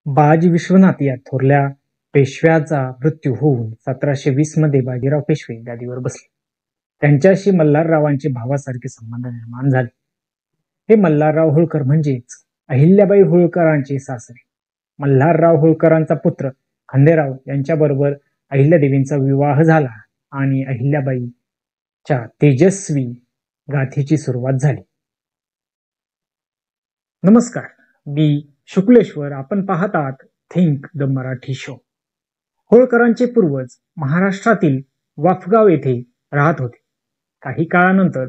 बाजी विश्वनाथ या थोरल्या पेशव्याचा मृत्यू होऊन 1720 मध्ये बाजीराव पेशवे गादीवर बसले. त्यांच्याशी मल्हाररावांचे भावासारखे संबंध निर्माण झाले. हे मल्हारराव होळकर म्हणजेच अहिल्याबाई होळकरांचे सासरे. मल्हारराव होळकरांचा पुत्र खंडेराव यांच्याबरोबर अहिल्यादेवींचा विवाह झाला आणि अहिल्याबाईच्या तेजस्वी गाथेची सुरुवात झाली. नमस्कार, मी शुक्लेश्वर. आपण पाहत आहात थिंक द मराठी शो. होळकरांचे पूर्वज महाराष्ट्रातील वाफगाव येथे राहत होते. काही काळानंतर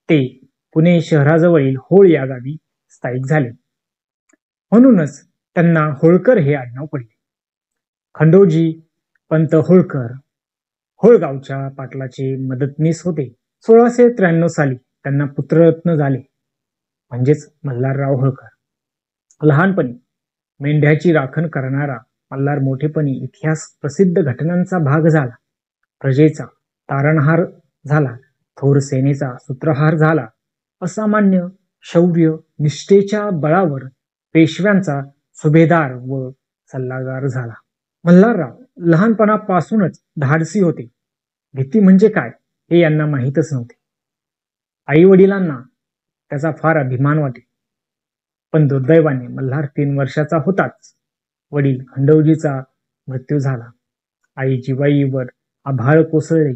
ते पुणे शहराजवळील होळ या गावी स्थायिक झाले. म्हणूनच त्यांना होळकर हे आडनाव पडले. खंडोजी पंत होळकर होळगावच्या पाटलाचे मदतनीस होते. 1693 साली त्यांना पुत्ररत्न झाले, म्हणजेच मल्हारराव होळकर. लहानपणी मेंढ्याची राखण करणारा मल्हार मोठेपणी इतिहास प्रसिद्ध घटनांचा भाग झाला. प्रजेचा तारणहार झाला, थोर सेनेचा सूत्रहार झाला. असामान्य शौर्य निष्ठेच्या बळावर पेशव्यांचा सुभेदार व सल्लागार झाला. मल्हारराव लहानपणापासूनच धाडसी होते. भीती म्हणजे काय हे यांना माहीतच नव्हते. आई वडिलांना त्याचा फार अभिमान वाटे. पण दुर्दैवाने मल्हार 3 वर्षाचा होताच वडील खंडोजीचा मृत्यू झाला. आई जिवाईवर आभाळ कोसळले.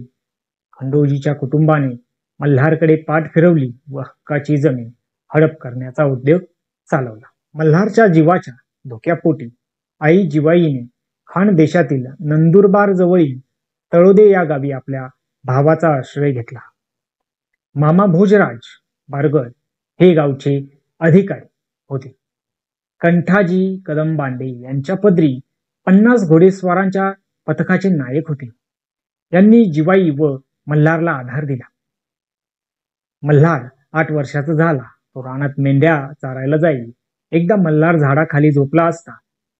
खंडोजीच्या कुटुंबाने मल्हारकडे पाठ फिरवली व हक्काची जमीन हडप करण्याचा उद्योग चालवला. मल्हारच्या जीवाच्या धोक्यापोटी आई जिवाईने खानदेशातील नंदुरबार जवळील तळोदे या गावी आपल्या भावाचा आश्रय घेतला. मामा भोजराज बारगळ हे गावचे अधिकारी होते. कंठाजी कदमबांडे यांच्या पदरी 50 घोडेस्वारांच्या पथकाचे नायक होते. यांनी जिवाई व मल्हारला आधार दिला. मल्हार 8 वर्षाचा झाला. तो रानात मेंढ्या चारायला जाई. एकदा मल्हार झाडाखाली झोपला असता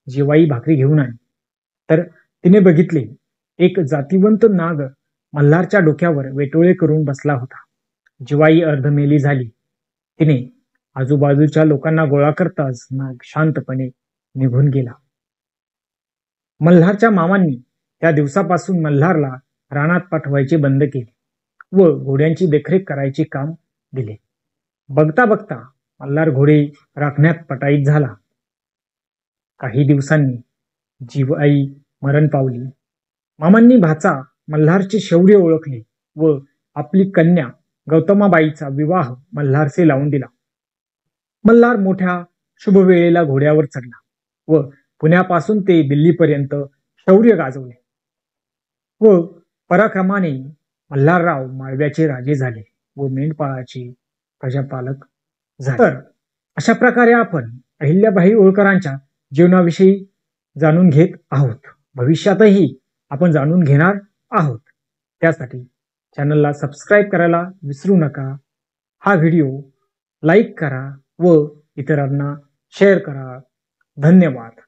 जिवाई भाकरी घेऊन आली, तर तिने बघितले एक जातिवंत नाग मल्हारच्या डोक्यावर वेटोळे करून बसला होता. जिवाई अर्धमेली झाली. तिने आजूबाजूच्या लोकांना गोळा करताच नाग शांतपणे निघून गेला. मल्हारच्या मामांनी त्या दिवसापासून मल्हारला रानात पाठवायचे बंद केले व घोड्यांची देखरेख करायचे काम दिले. बघता बघता मल्हार घोडे राखण्यात पटाईत झाला. काही दिवसांनी जिवाई मरण पावली. मामांनी भाचा मल्हारचे शौर्य ओळखले व आपली कन्या गौतमाबाईचा विवाह मल्हारसे लावून दिला. मल्हार मोठ्या शुभवेळेला घोड्यावर चढला व पुण्यापासून ते दिल्लीपर्यंत शौर्य गाजवले व पराक्रमाने मल्हारराव माळव्याचे राजे झाले व मेंढपाळाचे प्रजापालक झाले. तर अशा प्रकारे आपण अहिल्याबाई होळकरांच्या जीवनाविषयी जाणून घेत आहोत. भविष्यातही आपण जाणून घेणार आहोत. त्यासाठी चॅनलला सबस्क्राईब करायला विसरू नका. हा व्हिडिओ लाईक करा व इतरांना शेअर करा. धन्यवाद.